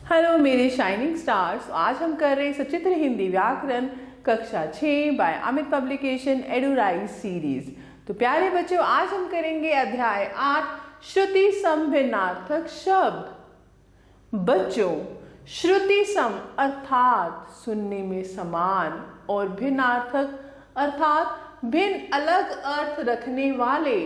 Hello मेरे shining stars. आज हम कर रहे हैं सचित्र हिंदी व्याकरण कक्षा 6 बाय अमित पब्लिकेशन एडुराइज सीरीज। तो प्यारे बच्चों, आज हम करेंगे अध्याय 8 श्रुति सम भिन्नार्थक शब्द। बच्चों, श्रुति सम अर्थात सुनने में समान और भिन्नार्थक अर्थात भिन्न अलग अर्थ रखने वाले,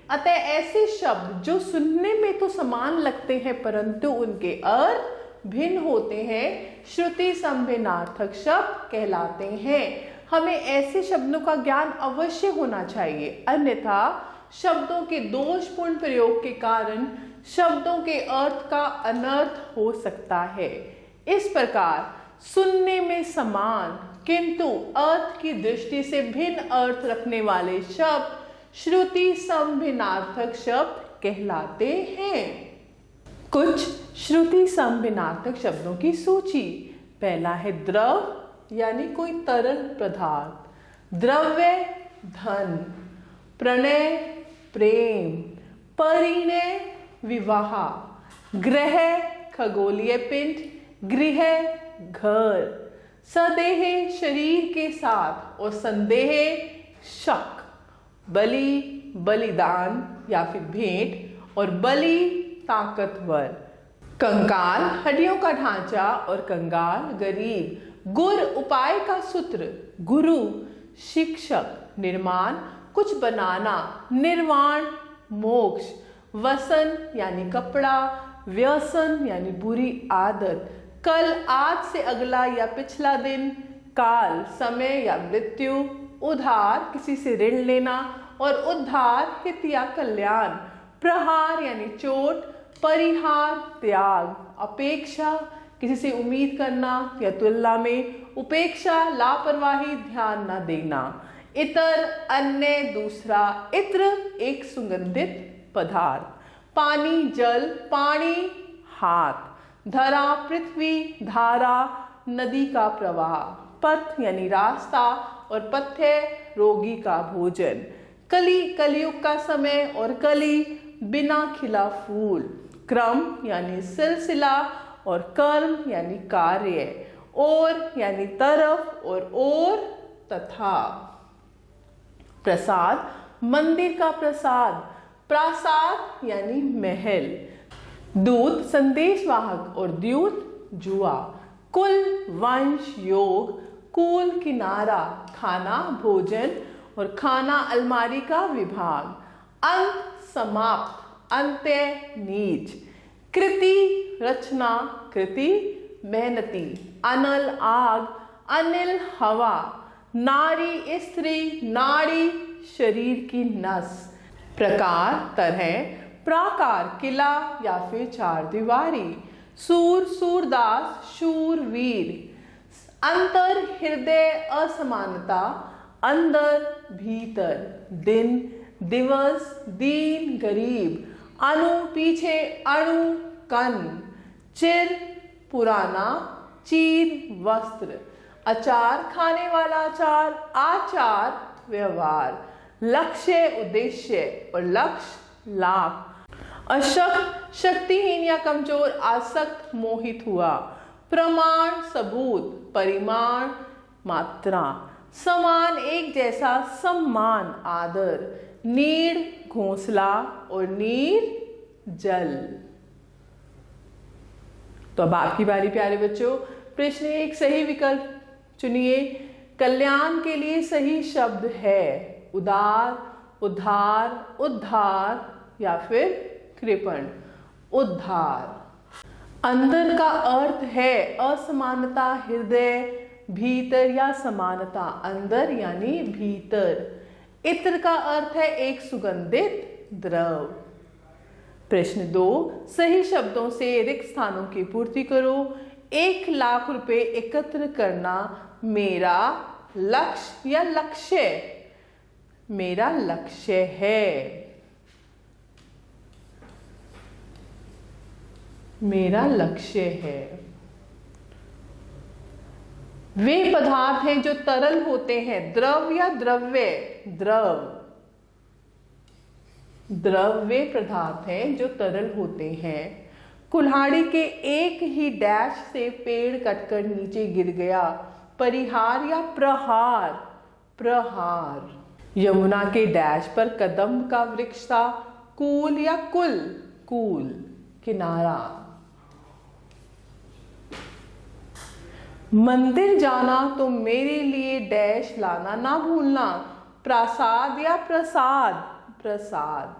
अतः ऐसे शब्द जो सुनने में तो समान लगते हैं परंतु उनके अर्थ भिन्न होते हैं, श्रुति सम भिन्नार्थक शब्द कहलाते हैं। हमें ऐसे शब्दों का ज्ञान अवश्य होना चाहिए, अन्यथा शब्दों के दोषपूर्ण प्रयोग के कारण शब्दों के अर्थ का अनर्थ हो सकता है। इस प्रकार सुनने में समान किंतु अर्थ की दृष्टि से भिन्न अर्थ रखने वाले शब्द श्रुति सम भिन्नार्थक शब्द कहलाते हैं। कुछ श्रुति सम भिन्नार्थक शब्दों की सूची। पहला है द्रव यानी कोई तरल पदार्थ, द्रव्य धन, प्रणय प्रेम, परिणय विवाह, ग्रह खगोलीय पिंड, गृह घर, सदेह शरीर के साथ और संदेह शक, बलि बलिदान या फिर भेंट और बलि ताकतवर, कंकाल हड्डियों का ढांचा और कंगाल गरीब, गुर उपाय का सूत्र, गुरु शिक्षक, निर्माण कुछ बनाना, निर्वाण मोक्ष, वसन यानी कपड़ा, व्यसन यानी बुरी आदत, कल आज से अगला या पिछला दिन, काल समय या मृत्यु, उधार किसी से ऋण लेना और उद्धार हित या कल्याण, प्रहार यानी चोट, परिहार त्याग, अपेक्षा किसी से उम्मीद करना या तुलना में, उपेक्षा लापरवाही ध्यान न देना, इतर अन्य दूसरा, इत्र एक सुगंधित पदार्थ, पानी जल, पानी हाथ, धरा पृथ्वी, धारा नदी का प्रवाह, पथ यानी रास्ता और पथ्य रोगी का भोजन, कली कलयुग का समय और कली बिना खिला फूल, क्रम यानी सिलसिला और कर्म यानी कार्य, और यानी तरफ और तथा, प्रसाद मंदिर का प्रसाद, प्रासाद यानी महल, दूत संदेशवाहक और द्यूत जुआ, कुल वंश योग, कूल किनारा खाना भोजन और खाना अलमारी का विभाग, अंत समाप्त अंत्य नीच, कृति रचना कृति मेहनती, अनल आग, अनिल हवा, नारी स्त्री, नाड़ी शरीर की नस, प्रकार तरह, प्राकार किला या फिर चार दीवारी, सूर सूरदास शूरवीर, अंतर हृदय असमानता, अंदर भीतर, दिन दिवस दीन गरीब, अणु पीछे अणु कन, चिर पुराना, चीर वस्त्र, अचार खाने वाला अचार, आचार व्यवहार, लक्ष्य उद्देश्य और लक्ष्य लाभ, अशक्त शक्तिहीन या कमजोर, आसक्त मोहित हुआ, प्रमाण सबूत, परिमाण मात्रा, समान एक जैसा, सम्मान आदर, नीड़ घोंसला और नीर जल। तो अब आपकी बारी प्यारे बच्चों, प्रश्न एक सही विकल्प चुनिए। कल्याण के लिए सही शब्द है उदार, उद्धार, उद्धार या फिर कृपण। उद्धार। अंदर का अर्थ है असमानता, हृदय, भीतर या समानता, अंदर यानी भीतर। इत्र का अर्थ है एक सुगंधित द्रव। प्रश्न 2, सही शब्दों से रिक्त स्थानों की पूर्ति करो। 1,00,000 रुपए एकत्र करना मेरा लक्ष्य या लक्ष्य, मेरा लक्ष्य है, मेरा लक्ष्य है। वे पदार्थ हैं जो तरल होते हैं, द्रव या द्रव्य, द्रव, द्रव वे पदार्थ हैं जो तरल होते हैं। कुल्हाड़ी के एक ही डैश से पेड़ कटकर नीचे गिर गया। परिहार या प्रहार? प्रहार। यमुना के डैश पर कदम का वृक्ष था। कूल या कुल? कूल। किनारा। मंदिर जाना तो मेरे लिए डैश लाना ना भूलना। प्रासाद या प्रसाद? प्रसाद।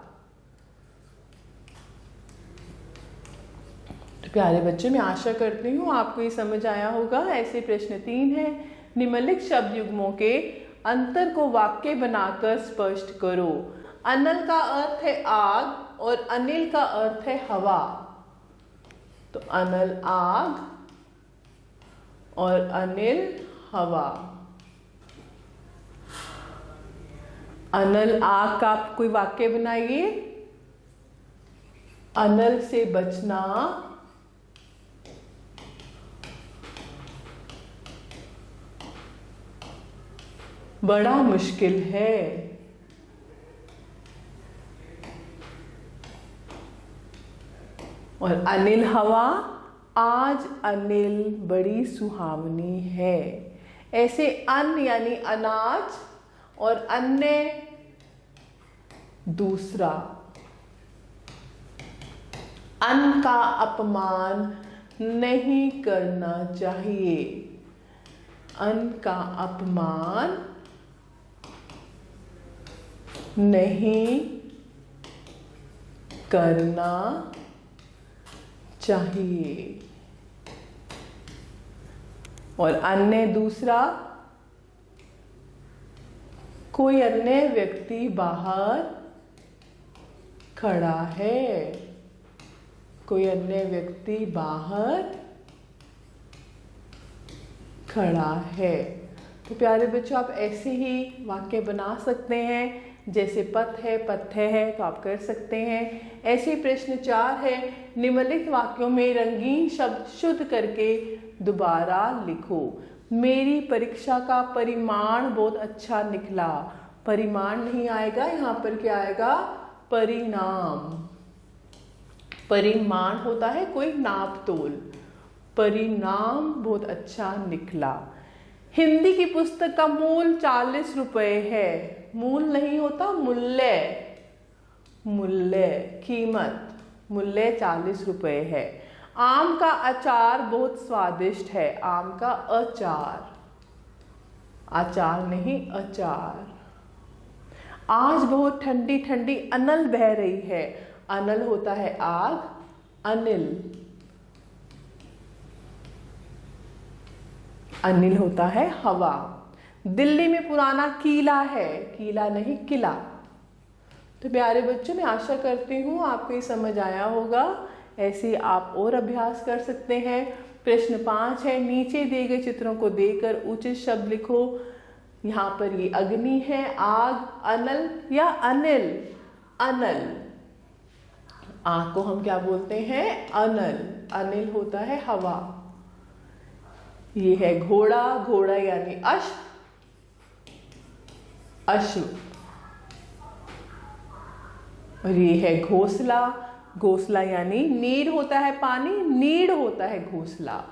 तो प्यारे बच्चों, मैं आशा करती हूँ आपको ये समझ आया होगा। ऐसे प्रश्न 3 है। निम्नलिखित शब्द युग्मों के अंतर को वाक्य बनाकर स्पष्ट करो। अनल का अर्थ है आग और अनिल का अर्थ है हवा। तो अनल आग और अनिल हवा। अनल आग का आप कोई वाक्य बनाइए। अनल से बचना बड़ा मुश्किल है। और अनिल हवा, आज अनिल बड़ी सुहावनी है। ऐसे अन्न यानी अनाज और अन्य दूसरा। अन्न का अपमान नहीं करना चाहिए। अन्न का अपमान नहीं करना चाहिए। और अन्य दूसरा, कोई अन्य व्यक्ति बाहर खड़ा है। कोई अन्य व्यक्ति बाहर खड़ा है। तो प्यारे बच्चों, आप ऐसे ही वाक्य बना सकते हैं। जैसे पथ है, पथ्य है, तो आप कर सकते हैं। ऐसे प्रश्न 4 है। निम्नलिखित वाक्यों में रंगीन शब्द शुद्ध करके दोबारा लिखो। मेरी परीक्षा का परिमाण बहुत अच्छा निकला। परिमाण नहीं आएगा, यहाँ पर क्या आएगा? परिणाम। परिमाण होता है कोई नाप तोल। परिणाम बहुत अच्छा निकला। हिंदी की पुस्तक का मूल 40 रुपए है। मूल नहीं होता, मूल्य। मूल्य, कीमत। मूल्य 40 रुपए है। आम का अचार बहुत स्वादिष्ट है। आम का अचार। अचार नहीं, अचार। आज बहुत ठंडी ठंडी अनल बह रही है। अनल होता है आग, अनिल। अनिल होता है हवा। दिल्ली में पुराना किला है। किला नहीं, किला। तो प्यारे बच्चों, मैं आशा करती हूँ आपको ये समझ आया होगा। ऐसे आप और अभ्यास कर सकते हैं। प्रश्न 5 है। नीचे दिए गए चित्रों को देखकर उचित शब्द लिखो। यहाँ पर ये अग्नि है, आग, अनल या अनिल? अनल। आग को हम क्या बोलते हैं? अनल। अनिल होता है हवा। ये है घोड़ा। घोड़ा यानी अश्व। अश्व। और ये है घोंसला। घोंसला यानी नीड होता है पानी, नीड होता है घोंसला।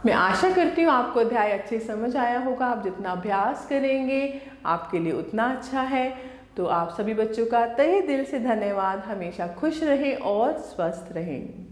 मैं आशा करती हूँ आपको अध्याय अच्छे समझ आया होगा। आप जितना अभ्यास करेंगे आपके लिए उतना अच्छा है। तो आप सभी बच्चों का तहे दिल से धन्यवाद। हमेशा खुश रहें और स्वस्थ रहें।